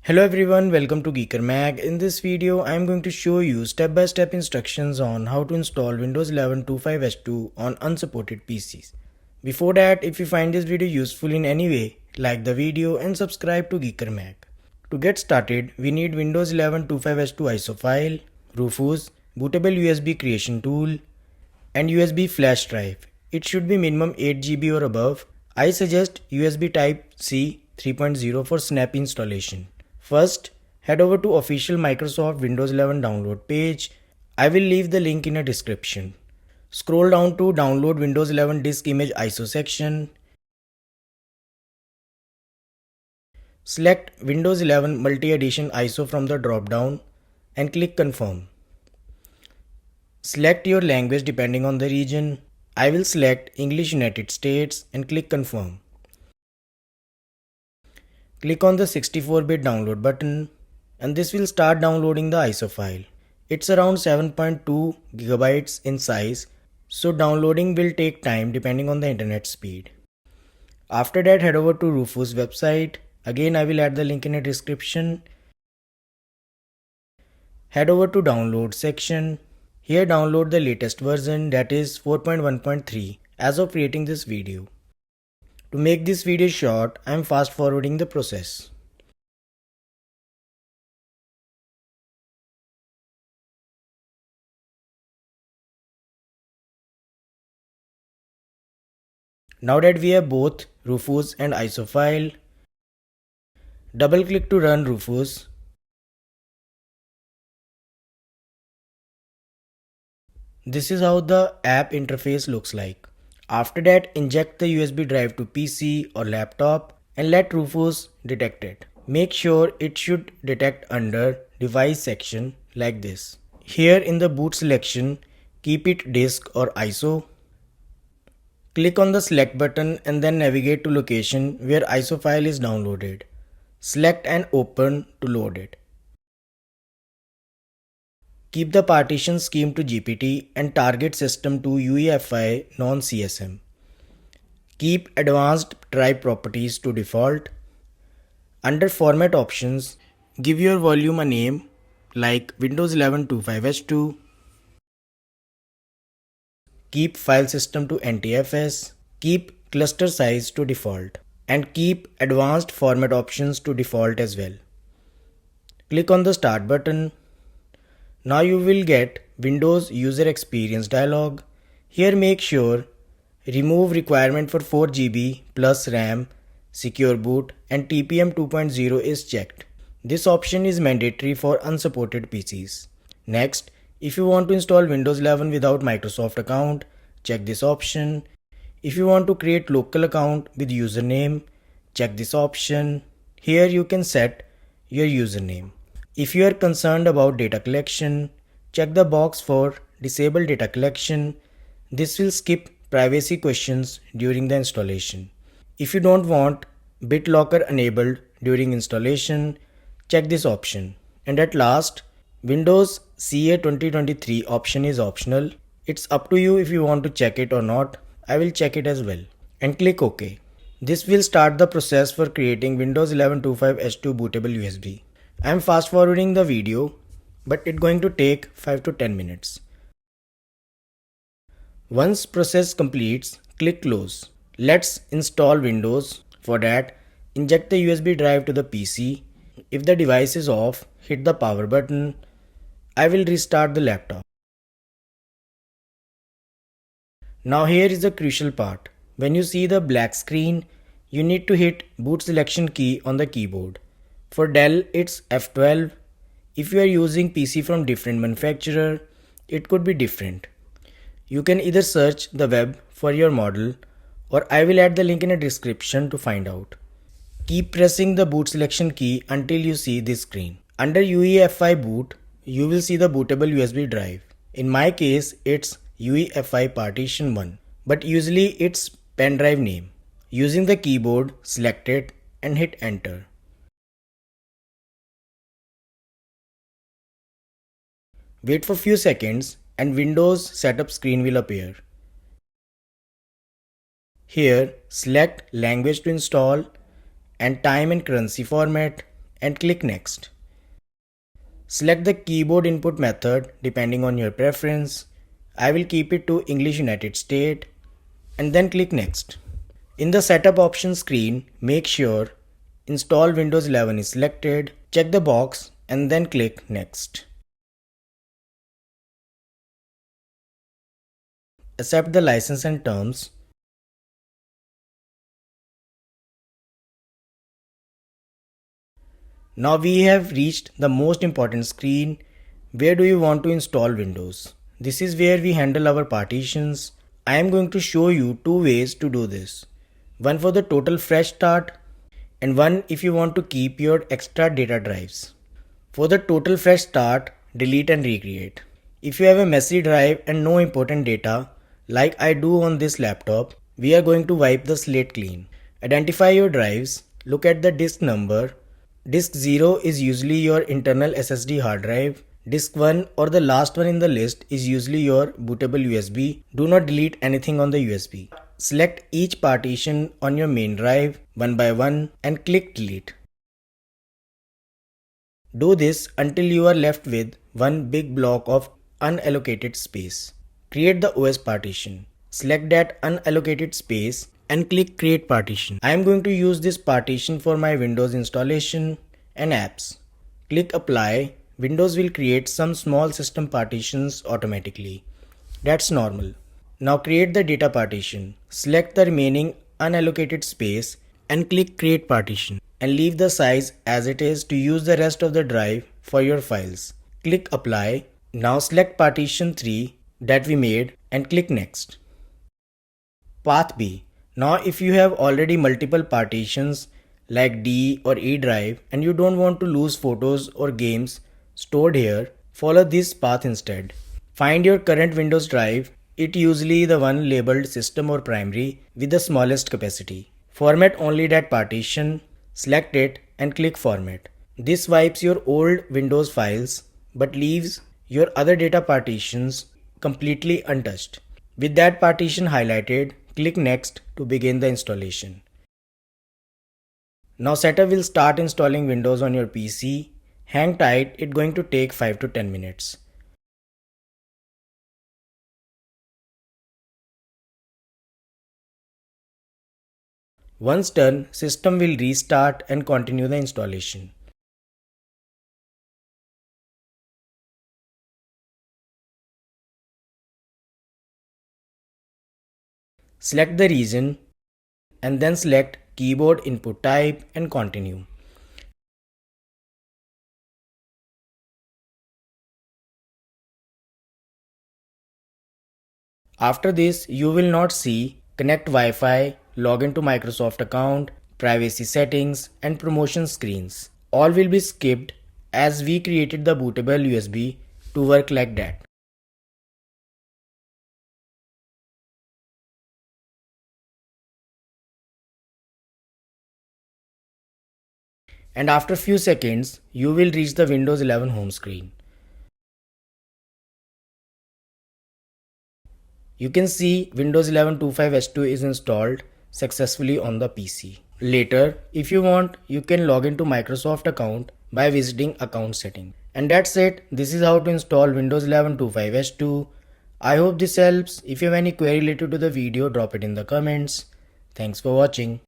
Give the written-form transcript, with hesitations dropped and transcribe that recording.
Hello everyone, welcome to Geeker Mag. In this video, I am going to show you step-by-step instructions on how to install Windows 11 25H2 on unsupported PCs. Before that, if you find this video useful in any way, like the video and subscribe to Geeker Mag. To get started, we need Windows 11 25H2 ISO file, Rufus, bootable USB creation tool, and USB flash drive. It should be minimum 8 GB or above. I suggest USB Type-C 3.0 for snappy installation. First, head over to official Microsoft Windows 11 download page. I will leave the link in a description. Scroll down to download Windows 11 disk image ISO section. Select Windows 11 multi-edition ISO from the drop-down and click confirm. Select your language depending on the region. I will select English United States and click confirm. Click on the 64-bit download button and this will start downloading the ISO file. It's around 7.2 GB in size, so downloading will take time depending on the internet speed. After that, head over to Rufus website. Again, I will add the link in the description. Head over to download section. Here download the latest version, that is 4.1.3 as of creating this video. To make this video short, I am fast forwarding the process. Now that we have both Rufus and ISO file, double click to run Rufus. This is how the app interface looks like. After that, inject the USB drive to PC or laptop and let Rufus detect it. Make sure it should detect under device section like this. Here in the boot selection, keep it disk or ISO. Click on the select button and then navigate to location where ISO file is downloaded. Select and open to load it. Keep the partition scheme to GPT and target system to UEFI non-CSM. Keep advanced drive properties to default. Under format options, give your volume a name like Windows 11 25H2. Keep file system to NTFS. Keep cluster size to default. And keep advanced format options to default as well. Click on the start button. Now you will get Windows User Experience dialog. Here make sure remove requirement for 4 GB plus RAM, secure boot and TPM 2.0 is checked. This option is mandatory for unsupported PCs. Next, if you want to install Windows 11 without Microsoft account, check this option. If you want to create local account with username, check this option. Here you can set your username. If you are concerned about data collection, check the box for disable data collection. This will skip privacy questions during the installation. If you don't want BitLocker enabled during installation, check this option. And at last, Windows CA 2023 option is optional. It's up to you if you want to check it or not. I will check it as well. And click OK. This will start the process for creating Windows 11 25H2 bootable USB. I am fast forwarding the video, but it's going to take 5 to 10 minutes. Once process completes, click close. Let's install Windows. For that, inject the USB drive to the PC. If the device is off, hit the power button. I will restart the laptop. Now here is the crucial part. When you see the black screen, you need to hit boot selection key on the keyboard. For Dell, it's F12. If you are using PC from different manufacturer, it could be different. You can either search the web for your model or I will add the link in the description to find out. Keep pressing the boot selection key until you see this screen. Under UEFI boot, you will see the bootable USB drive. In my case, it's UEFI partition 1, but usually it's pen drive name. Using the keyboard, select it and hit enter. Wait for few seconds and Windows setup screen will appear. Here, select language to install and time and currency format. and click Next. Select the keyboard input method depending on your preference. I will keep it to English United States and then click Next. In the setup options screen, make sure Install Windows 11 is selected. Check the box and then click Next. Accept the license and terms. Now we have reached the most important screen. Where do you want to install Windows? This is where we handle our partitions. I am going to show you two ways to do this. One for the total fresh start and one if you want to keep your extra data drives. For the total fresh start, delete and recreate. If you have a messy drive and no important data, like I do on this laptop, we are going to wipe the slate clean. Identify your drives, look at the disk number. Disk 0 is usually your internal SSD hard drive. Disk 1 or the last one in the list is usually your bootable USB. Do not delete anything on the USB. Select each partition on your main drive one by one and click delete. Do this until you are left with one big block of unallocated space. Create the OS partition. Select that unallocated space and click Create Partition. I am going to use this partition for my Windows installation and apps. Click Apply. Windows will create some small system partitions automatically. That's normal. Now create the data partition. Select the remaining unallocated space and click Create Partition and leave the size as it is to use the rest of the drive for your files. Click Apply. Now select partition 3 that we made and click Next. Path B. Now if you have already multiple partitions like D or E drive and you don't want to lose photos or games stored here, follow this path instead. Find your current Windows drive, it usually the one labeled system or primary with the smallest capacity. Format only that partition, select it and click Format. This wipes your old Windows files but leaves your other data partitions completely untouched. With that partition highlighted, click Next to begin the installation. Now setup will start installing Windows on your PC. Hang tight, it's going to take 5 to 10 minutes. Once done, system will restart and continue the installation. Select the region and then select keyboard input type and continue. After this, you will not see connect Wi-Fi, log into Microsoft account, privacy settings and promotion screens. All will be skipped as we created the bootable USB to work like that. And after few seconds, you will reach the Windows 11 home screen. You can see Windows 11 25H2 is installed successfully on the PC. Later, if you want, you can log into Microsoft account by visiting account setting. And that's it. This is how to install Windows 11 25H2. I hope this helps. If you have any query related to the video, drop it in the comments. Thanks for watching.